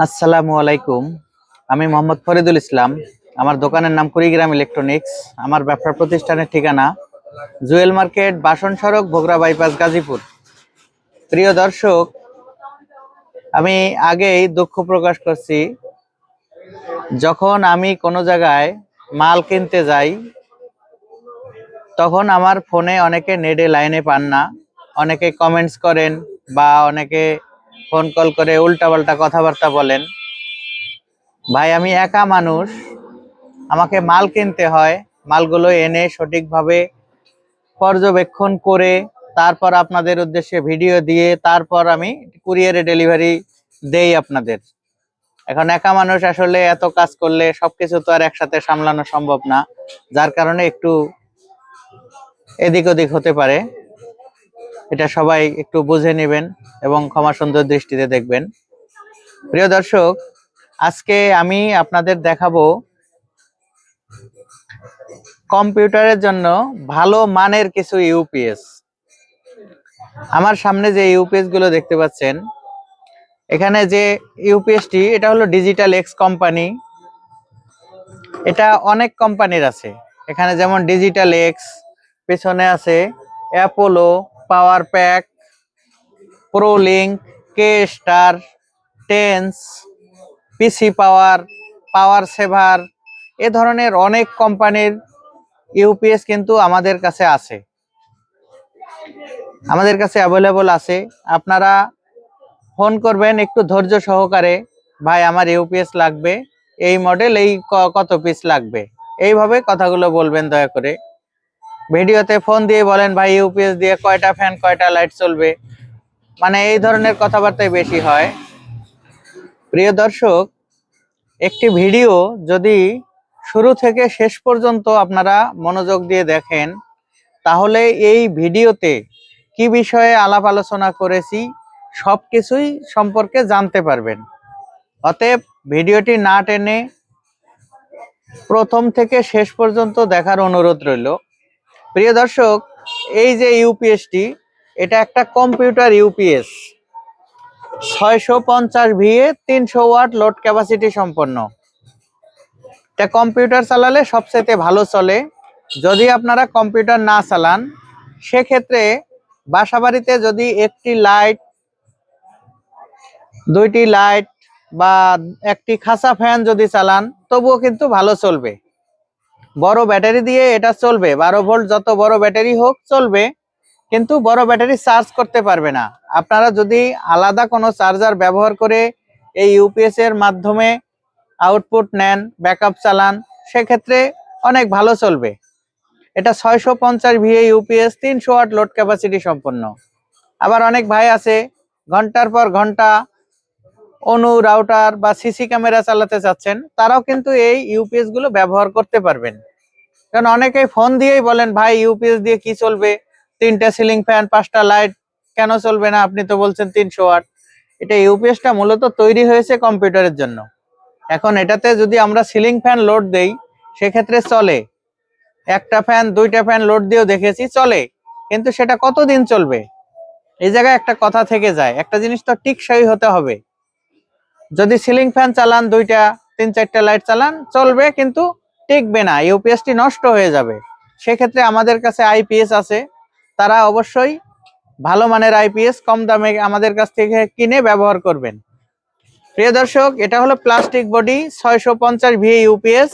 আসসালামু আলাইকুম। আমি মোহাম্মদ ফরিদুল ইসলাম। আমার দোকানের নাম কুড়িগ্রাম ইলেকট্রনিক্স। আমার ব্যবসা প্রতিষ্ঠানের ঠিকানা জুয়েল মার্কেট, বাসন সড়ক, ভোগড়া বাইপাস, গাজীপুর। প্রিয় দর্শক, আমি আগেই দুঃখ প্রকাশ করছি, যখন আমি কোনো জায়গায় মাল কিনতে যাই তখন আমার ফোনে অনেকে নেটে লাইনে পান না, অনেকে কমেন্টস করেন বা অনেকে ফোন কল করে উল্টাপাল্টা কথাবার্তা বলেন। ভাই, আমি একা মানুষ, আমাকে মাল কিনতে হয়। মালগুলো এনে সঠিকভাবে পর্যবেক্ষণ করে তারপর আপনাদের উদ্দেশ্যে ভিডিও দিয়ে তারপর আমি কুরিয়ারে ডেলিভারি দেই আপনাদের। এখন একা মানুষ, আসলে এত কাজ করলে সবকিছু তো আর একসাথে সামলানো সম্ভব না, যার কারণে একটু এদিক ওদিক হতে পারে। এটা সবাই একটু বুঝে নেবেন এবং ক্ষমা সুন্দর দৃষ্টিতে দেখবেন। প্রিয় দর্শক, আজকে আমি আপনাদের দেখাবো কম্পিউটারের জন্য ভালো মানের কিছু ইউপিএস। আমার সামনে যে ইউপিএস গুলো দেখতে পাচ্ছেন, এখানে যে ইউপিএসটি, এটা হলো ডিজিটাল এক্স কোম্পানি। এটা অনেক কোম্পানির আছে, এখানে যেমন ডিজিটাল এক্স, পেছনে আছে অ্যাপোলো, পাওয়ার প্যাক, প্রোলিঙ্ক, কে স্টার, টেন্স, পিসি পাওয়ার, পাওয়ার সেভার, এ ধরনের অনেক কোম্পানির ইউপিএস কিন্তু আমাদের কাছে আছে, আমাদের কাছে অ্যাভেলেবল আছে। আপনারা ফোন করবেন একটু ধৈর্য সহকারে, ভাই আমার ইউপিএস লাগবে, এই মডেল, এই কত পিস লাগবে, এইভাবে কথাগুলো বলবেন দয়া করে। ভিডিওতে ফোন দিয়ে বলেন ভাই ইউপিএস দিয়ে কয়টা ফ্যান কয়টা লাইট চলবে, মানে এই ধরনের কথাবার্তাই বেশি হয়। প্রিয় দর্শক, একটি ভিডিও যদি শুরু থেকে শেষ পর্যন্ত আপনারা মনোযোগ দিয়ে দেখেন, তাহলে এই ভিডিওতে কি বিষয়ে আলাপ আলোচনা করেছি সবকিছুই সম্পর্কে জানতে পারবেন। অতএব ভিডিওটি না টেনে প্রথম থেকে শেষ পর্যন্ত দেখার অনুরোধ রইল। প্রিয় দর্শক, এই যে ইউপিএসটি, এটা একটা computer UPS, 650 VA 300 watt load capacity সম্পন্ন। এটা কম্পিউটার চালালে সবচেয়ে ভালো চলে। যদি আপনারা কম্পিউটার না চালান, সেক্ষেত্রে বাসাবাড়িতে যদি একটি লাইট, দুইটি লাইট বা একটি খাঁচা ফ্যান যদি চালান, তবুও কিন্তু ভালো চলবে। বড় ব্যাটারি দিয়ে এটা চলবে, 12 ভোল্ট যত বড় ব্যাটারি হোক চলবে, কিন্তু বড় ব্যাটারি চার্জ করতে পারবে না। আপনারা যদি আলাদা কোনো চার্জার ব্যবহার করে এই ইউপিএস এর মাধ্যমে আউটপুট নেন, ব্যাকআপ চালান, সেক্ষেত্রে অনেক ভালো চলবে। এটা 650 VA UPS, 300 watt load capacity সম্পন্ন। আবার অনেক ভাই আছে ঘন্টার পর ঘন্টা অনু রাউটার বা সিসি ক্যামেরা চালাতে চাচ্ছেন, তারাও কিন্তু এই ইউপিএস গুলো ব্যবহার করতে পারবেন। কারণ অনেকেই ফোন দিয়েই বলেন ভাই ইউপিএস দিয়ে কি চলবে, 3টা সিলিং ফ্যান 5টা লাইট কেন চলবে না, আপনি তো বলছেন 300 ওয়াট। এটা ইউপিএসটা মূলত তৈরি হয়েছে কম্পিউটারের জন্য। এখন এটাতে যদি আমরা সিলিং ফ্যান লোড দেই, সেক্ষেত্রে চলে। একটা ফ্যান, দুইটা ফ্যান লোড দিয়েও দেখেছি, চলে, কিন্তু সেটা কতদিন চলবে? এই জায়গায় একটা কথা থেকে যায়, একটা জিনিস তো টিকসই হতে হবে। যদি সিলিং ফ্যান চালান, দুইটা 3-4টা লাইট চালান, চলবে, কিন্তু টিকবে না, ইউপিএসটি নষ্ট হয়ে যাবে। সেক্ষেত্রে আমাদের কাছে আইপিএস আছে, তারা অবশ্যই ভালো মানের আইপিএস কম দামে আমাদের কাছ থেকে কিনে ব্যবহার করবেন। প্রিয় দর্শক, এটা হলো প্লাস্টিক বডি 650 ভিএ ইউপিএস।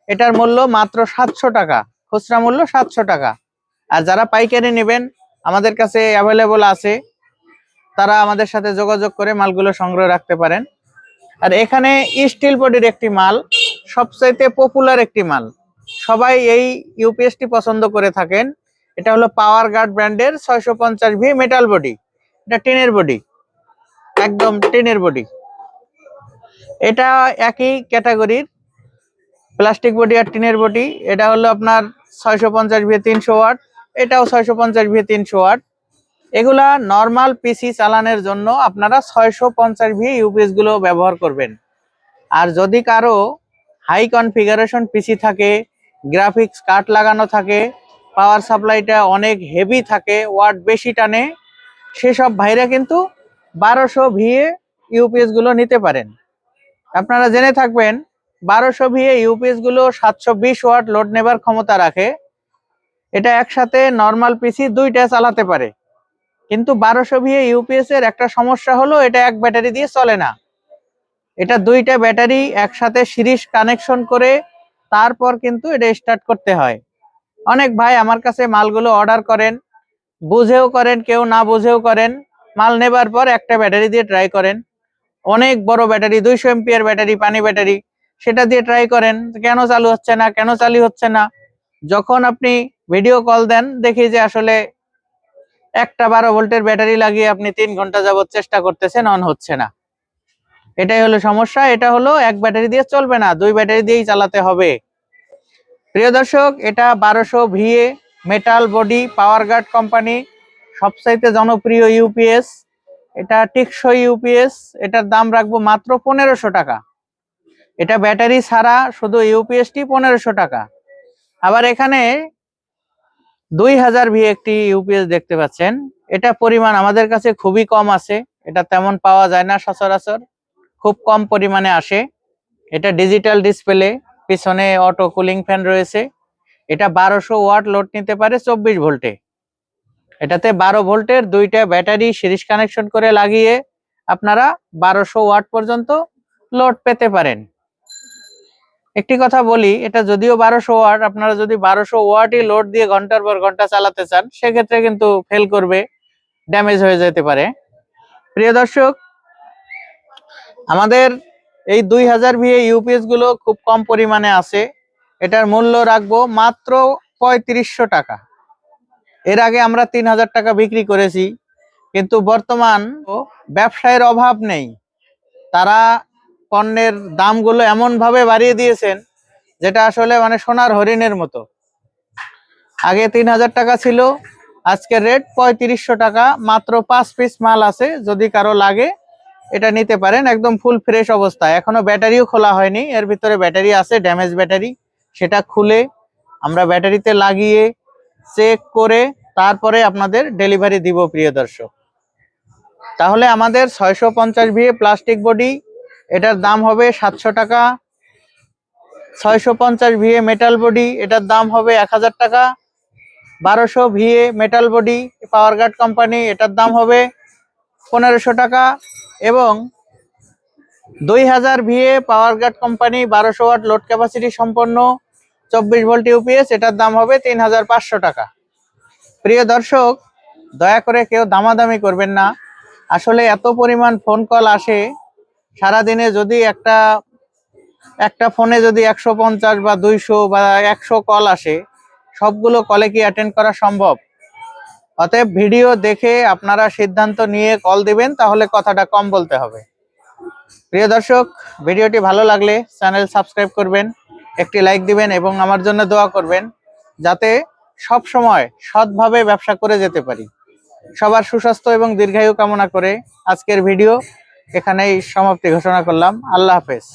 এটার মূল্য মাত্র 700 টাকা, খুচরা মূল্য 700 টাকা। আর যারা পাইকারি নেবেন, আমাদের কাছে অ্যাভেলেবল আছে, তারা আমাদের সাথে যোগাযোগ করে মালগুলো সংগ্রহ রাখতে পারেন। আর এখানে স্টিল বডির একটি মাল, সবচাইতে পপুলার একটি মাল, সবাই এই ইউপিএসটি পছন্দ করে থাকেন। এটা হলো পাওয়ার গার্ড ব্র্যান্ডের 650 ভি মেটাল বডি। এটা টিনের বডি, একদম টিনের বডি। এটা একই ক্যাটাগরির, প্লাস্টিক বডি আর টিনের বডি। এটা হলো আপনার 650 ভি 300 ওয়াট, এটাও 650 ভি 300 ওয়াট। এগুলা নর্মাল পিসি চালানোর জন্য আপনারা 650 ভি ইউপিএস গুলো ব্যবহার করবেন। আর যদি কারো হাই কনফিগারেশন পিসি থাকে, গ্রাফিক্স কার্ড লাগানো থাকে, পাওয়ার সাপ্লাইটা অনেক হেভি থাকে, ওয়াট বেশি টানে, সেসব ভাইরা কিন্তু 1200 ভিএ ইউপিএস গুলো নিতে পারেন। আপনারা জেনে থাকবেন 1200 ভিএ ইউপিএস গুলো 720 ওয়াট লোড নেবার ক্ষমতা রাখে। এটা একসাথে নরমাল পিসি দুইটা চালাতে পারে। কিন্তু 1200 ভিএ ইউপিএস এর একটা সমস্যা হলো এটা এক ব্যাটারি দিয়ে চলে না। এটা দুইটা ব্যাটারি একসাথে সিরিজ কানেকশন করে তারপর কিন্তু এটা স্টার্ট করতে হয়। অনেক ভাই আমার কাছে মালগুলো অর্ডার করেন, বুঝেও করেন, কেউ না বুঝেও করেন। মাল নেবার পর একটা ব্যাটারি দিয়ে ট্রাই করেন, অনেক বড় ব্যাটারি 200 এমপিআর ব্যাটারি, পানি ব্যাটারি, সেটা দিয়ে ট্রাই করেন, কেন চালু হচ্ছে না, কেন চালু হচ্ছে না। যখন আপনি ভিডিও কল দেন দেখি যে আসলে একটা 12 ভোল্টের ব্যাটারি লাগিয়ে আপনি 3 ঘন্টা যাবত চেষ্টা করতেছেন, অন হচ্ছে না। এটাই হলো সমস্যা। এটা হলো এক ব্যাটারি দিয়ে চলবে না, দুই ব্যাটারি দিয়েই চালাতে হবে। প্রিয় দর্শক, এটা 1200 VA metal body power guard company সবচাইতে জনপ্রিয় ইউপিএস। এটা টেকসই ইউপিএস। এটার দাম রাখবো মাত্র 1500 টাকা। এটা ব্যাটারি ছাড়া শুধু ইউপিএসটি 1500 টাকা। আবার এখানে 2000 ভিএ একটি ইউপিএস দেখতে পাচ্ছেন। এটা পরিমাণ আমাদের কাছে খুবই কম আছে, এটা তেমন পাওয়া যায় না সচরাচর, খুব কম পরিমাণে আসে। এটা ডিজিটাল ডিসপ্লে, পিছনে অটো কুলিং ফ্যান রয়েছে। এটা 1200 ওয়াট লোড নিতে পারে 24 ভোল্টে। এটাতে 12 ভোল্টের দুইটা ব্যাটারি সিরিজ কানেকশন করে লাগিয়ে আপনারা 1200 ওয়াট পর্যন্ত লোড পেতে পারেন। একটি কথা বলি, এটা যদিও 1200 ওয়াট, আপনারা যদি 1200 ওয়াটই লোড দিয়ে ঘন্টার পর ঘন্টা চালাতে চান সেক্ষেত্রে কিন্তু ফেল করবে, ড্যামেজ হয়ে যেতে পারে। প্রিয় দর্শক, আমাদের এই 2000 ভিএ ইউপিএস গুলো খুব কম পরিমাণে আছে। এটার মূল্য রাখবো মাত্র 3500 টাকা। এর আগে আমরা 3000 টাকা বিক্রি করেছি, কিন্তু বর্তমান ব্যবসায়ের অভাব নেই। তারা পণ্যের দামগুলো এমন ভাবে বাড়িয়ে দিয়েছেন যেটা আসলে মানে সোনার হরিণের মতো। আগে 3000 টাকা ছিল, আজকের রেট 3500 টাকা। মাত্র 5 পিস মাল আছে, যদি কারো লাগে এটা নিতে পারেন, একদম ফুল ফ্রেশ অবস্থায়। এখনো ব্যাটারিও খোলা হয়নি, এর ভিতরে ব্যাটারি আছে, ড্যামেজ ব্যাটারি। সেটা খুলে আমরা ব্যাটারিতে লাগিয়ে চেক করে তারপরে আপনাদের ডেলিভারি দিব প্রিয় দর্শক। তাহলে আমাদের 650 ভিএ প্লাস্টিক বডি, এটার দাম হবে 700 টাকা। 650 ভিএ মেটাল বডি, এটার দাম হবে 1000 টাকা। 1200 VA metal body power guard company, এটার দাম হবে 1500 টাকা। এবং 2000 VA power guard company 1200 watt load capacity সম্পন্ন 24 ভোল্ট ইউপিএস, এটার দাম হবে 3500 টাকা। প্রিয় দর্শক, দয়া করে কেউ দামাদামি করবেন না। আসলে এত পরিমাণ ফোন কল আসে সারাদিনে, যদি একটা ফোনে যদি 150 বা 200 বা 100 কল আসে, সবগুলো কলে কি অ্যাটেন্ড করা সম্ভব? অতএব ভিডিও দেখে আপনারা সিদ্ধান্ত নিয়ে কল দিবেন, তাহলে কথাটা কম বলতে হবে। প্রিয় দর্শক, ভিডিওটি ভালো লাগলে চ্যানেল সাবস্ক্রাইব করবেন, একটি লাইক দিবেন এবং আমার জন্য দোয়া করবেন, যাতে সব সময় সৎভাবে ব্যবসা করে যেতে পারি। সবার সুস্বাস্থ্য এবং দীর্ঘায়ু কামনা করে আজকের ভিডিও এখানেই সমাপ্তি ঘোষণা করলাম। আল্লাহ হাফেজ।